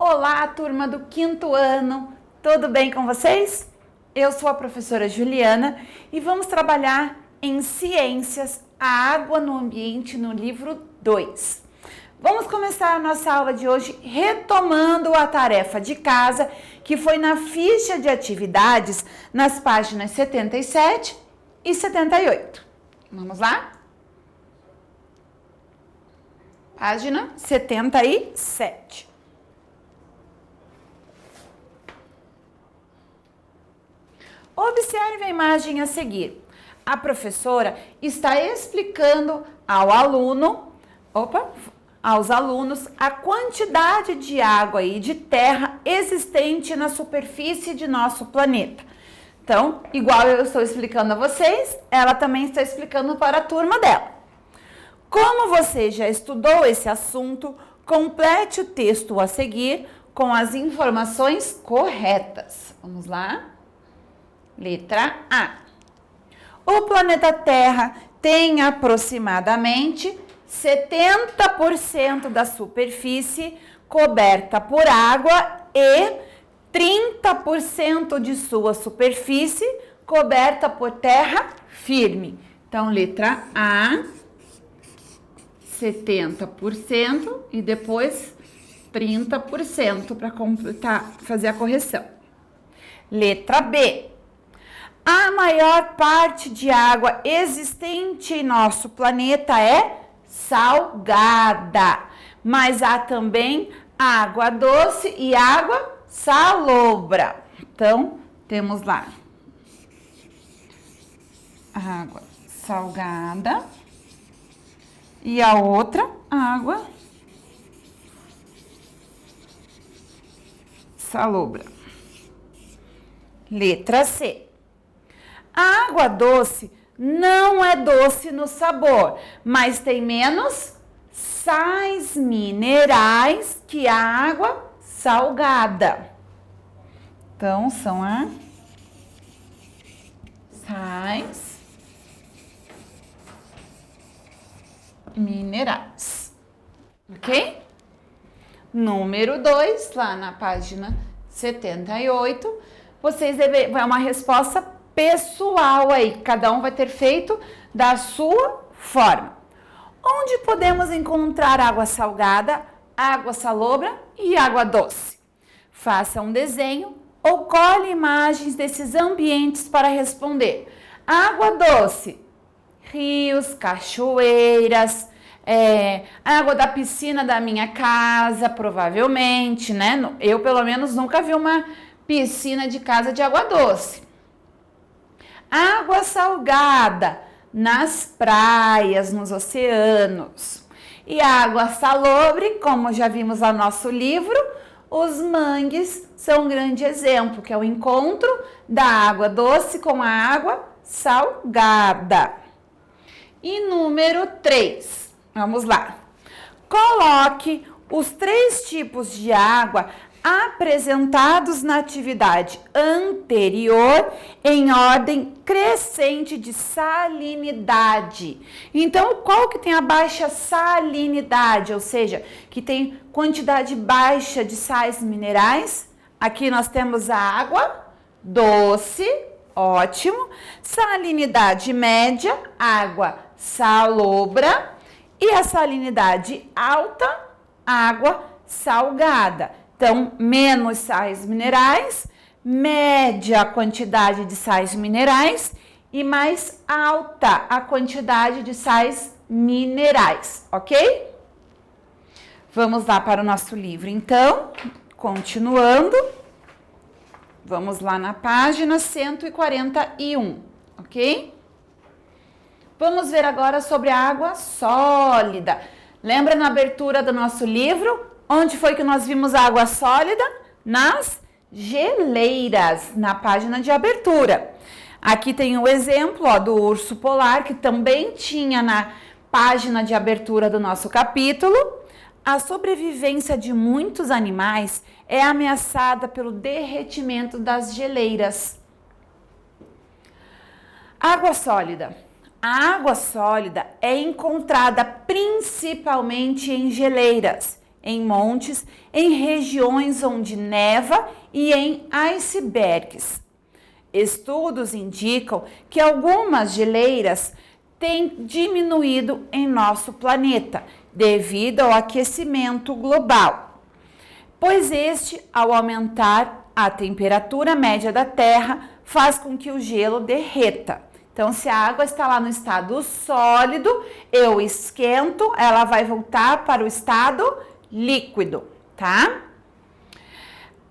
Olá, turma do 5º ano, tudo bem com vocês? Eu sou a professora Juliana e vamos trabalhar em Ciências, a água no ambiente no livro 2. Vamos começar a nossa aula de hoje retomando a tarefa de casa que foi na ficha de atividades nas páginas 77 e 78. Vamos lá? Página 77. Observe a imagem a seguir. A professora está explicando aos alunos a quantidade de água e de terra existente na superfície de nosso planeta. Então, igual eu estou explicando a vocês, ela também está explicando para a turma dela. Como você já estudou esse assunto, complete o texto a seguir com as informações corretas. Vamos lá? Letra A. O planeta Terra tem aproximadamente 70% da superfície coberta por água e 30% de sua superfície coberta por terra firme. Então, letra A, 70% e depois 30% para completar, fazer a correção. Letra B. A maior parte de água existente em nosso planeta é salgada, mas há também água doce e água salobra. Então, temos lá água salgada e a outra água salobra. Letra C. A água doce não é doce no sabor, mas tem menos sais minerais que a água salgada. Então, são as sais minerais. Ok? Número 2, lá na página 78, vocês devem... É uma resposta pessoal aí, cada um vai ter feito da sua forma. Onde podemos encontrar água salgada, água salobra e água doce? Faça um desenho ou cole imagens desses ambientes para responder. Água doce, rios, cachoeiras, água da piscina da minha casa, provavelmente, né? Eu, pelo menos, nunca vi uma piscina de casa de água doce. Água salgada nas praias, nos oceanos. E água salobre, como já vimos lá no nosso livro, os mangues são um grande exemplo, que é o encontro da água doce com a água salgada. E número 3, vamos lá. Coloque os 3 tipos de água apresentados na atividade anterior em ordem crescente de salinidade. Então, qual que tem a baixa salinidade, ou seja, que tem quantidade baixa de sais minerais? Aqui nós temos a água doce, ótimo, salinidade média, água salobra, e a salinidade alta, água salgada. Então, menos sais minerais, média a quantidade de sais minerais e mais alta a quantidade de sais minerais, ok? Vamos lá para o nosso livro, então, continuando. Vamos lá na página 141, ok? Vamos ver agora sobre a água sólida. Lembra na abertura do nosso livro? Onde foi que nós vimos a água sólida? Nas geleiras, na página de abertura. Aqui tem o exemplo do urso polar, que também tinha na página de abertura do nosso capítulo. A sobrevivência de muitos animais é ameaçada pelo derretimento das geleiras. Água sólida. A água sólida é encontrada principalmente em geleiras em montes, em regiões onde neva e em icebergs. Estudos indicam que algumas geleiras têm diminuído em nosso planeta devido ao aquecimento global, pois este, ao aumentar a temperatura média da Terra, faz com que o gelo derreta. Então, se a água está lá no estado sólido, eu esquento, ela vai voltar para o estado líquido, tá?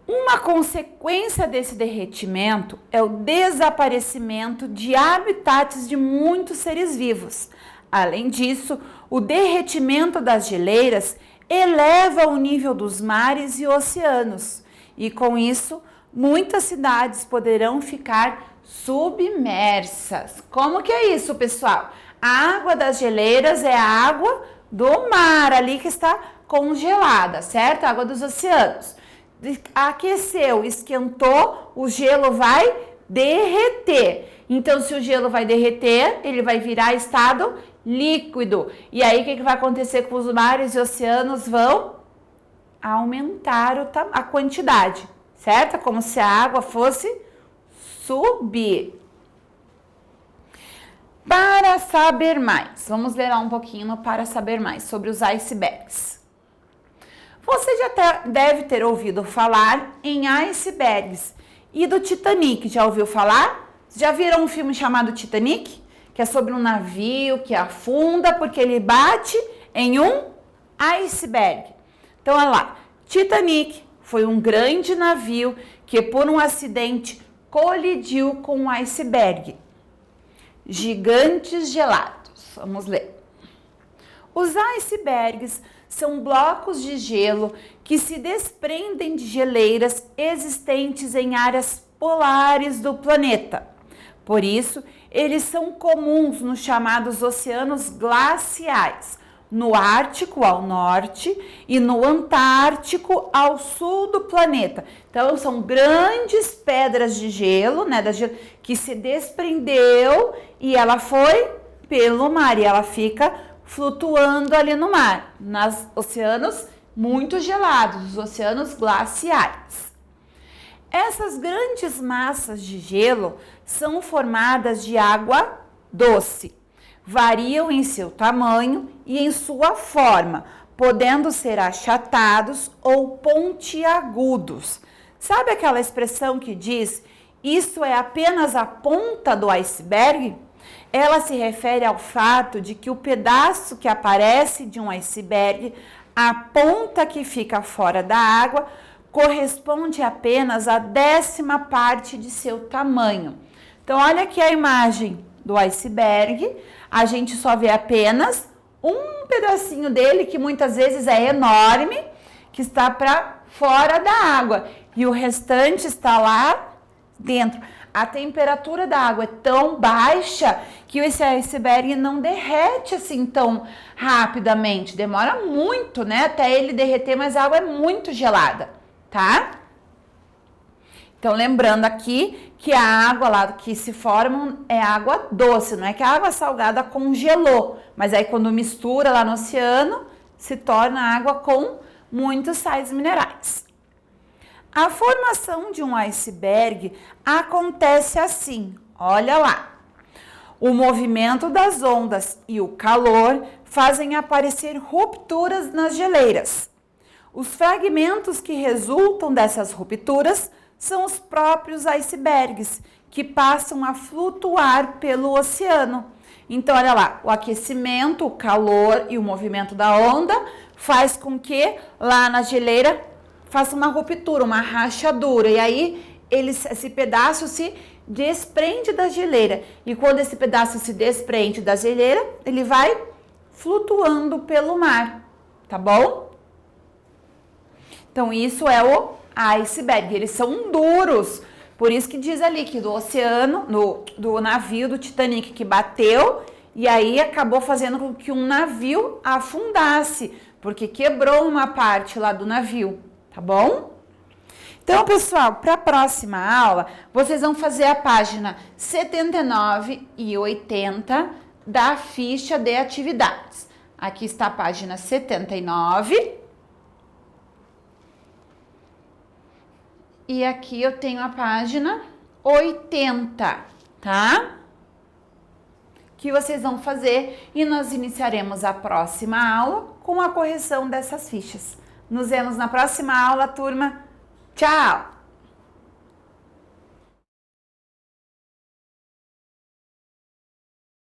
Uma consequência desse derretimento é o desaparecimento de habitats de muitos seres vivos. Além disso, o derretimento das geleiras eleva o nível dos mares e oceanos, e com isso, muitas cidades poderão ficar submersas. Como que é isso, pessoal? A água das geleiras é a água do mar, ali que está congelada, certo? A água dos oceanos. Aqueceu, esquentou, o gelo vai derreter. Então, se o gelo vai derreter, ele vai virar estado líquido. E aí, o que vai acontecer com os mares e oceanos? Vão aumentar a quantidade, certo? Como se a água fosse subir. Para saber mais, vamos ler um pouquinho para saber mais sobre os icebergs. Você já deve ter ouvido falar em icebergs e do Titanic. Já ouviu falar? Já viram um filme chamado Titanic? Que é sobre um navio que afunda porque ele bate em um iceberg. Então, olha lá. Titanic foi um grande navio que, por um acidente, colidiu com um iceberg. Gigantes gelados. Vamos ler. Os icebergs são blocos de gelo que se desprendem de geleiras existentes em áreas polares do planeta. Por isso, eles são comuns nos chamados oceanos glaciais, no Ártico ao norte e no Antártico ao sul do planeta. Então, são grandes pedras de gelo, né, que se desprendeu e ela foi pelo mar e ela fica flutuando ali no mar, nos oceanos muito gelados, os oceanos glaciais. Essas grandes massas de gelo são formadas de água doce. Variam em seu tamanho e em sua forma, podendo ser achatados ou pontiagudos. Sabe aquela expressão que diz, isso é apenas a ponta do iceberg? Ela se refere ao fato de que o pedaço que aparece de um iceberg, a ponta que fica fora da água, corresponde apenas à 10ª parte de seu tamanho. Então, olha aqui a imagem do iceberg, a gente só vê apenas um pedacinho dele, que muitas vezes é enorme, que está para fora da água, e o restante está lá dentro. A temperatura da água é tão baixa que esse iceberg não derrete assim tão rapidamente, demora muito, né, até ele derreter, mas a água é muito gelada, tá? Então, lembrando aqui que a água lá que se forma é água doce, não é que a água salgada congelou, mas aí quando mistura lá no oceano, se torna água com muitos sais minerais. A formação de um iceberg acontece assim, olha lá. O movimento das ondas e o calor fazem aparecer rupturas nas geleiras. Os fragmentos que resultam dessas rupturas são os próprios icebergs, que passam a flutuar pelo oceano. Então, olha lá, o aquecimento, o calor e o movimento da onda faz com que lá na geleira faça uma ruptura, uma rachadura, e aí esse pedaço se desprende da geleira. E quando esse pedaço se desprende da geleira, ele vai flutuando pelo mar, tá bom? Então, isso é o iceberg, eles são duros, por isso que diz ali que do oceano, do navio do Titanic que bateu, e aí acabou fazendo com que um navio afundasse, porque quebrou uma parte lá do navio, tá bom? Então, pessoal, para a próxima aula, vocês vão fazer a página 79 e 80 da ficha de atividades. Aqui está a página 79 E aqui eu tenho a página 80, tá? Que vocês vão fazer e nós iniciaremos a próxima aula com a correção dessas fichas. Nos vemos na próxima aula, turma. Tchau!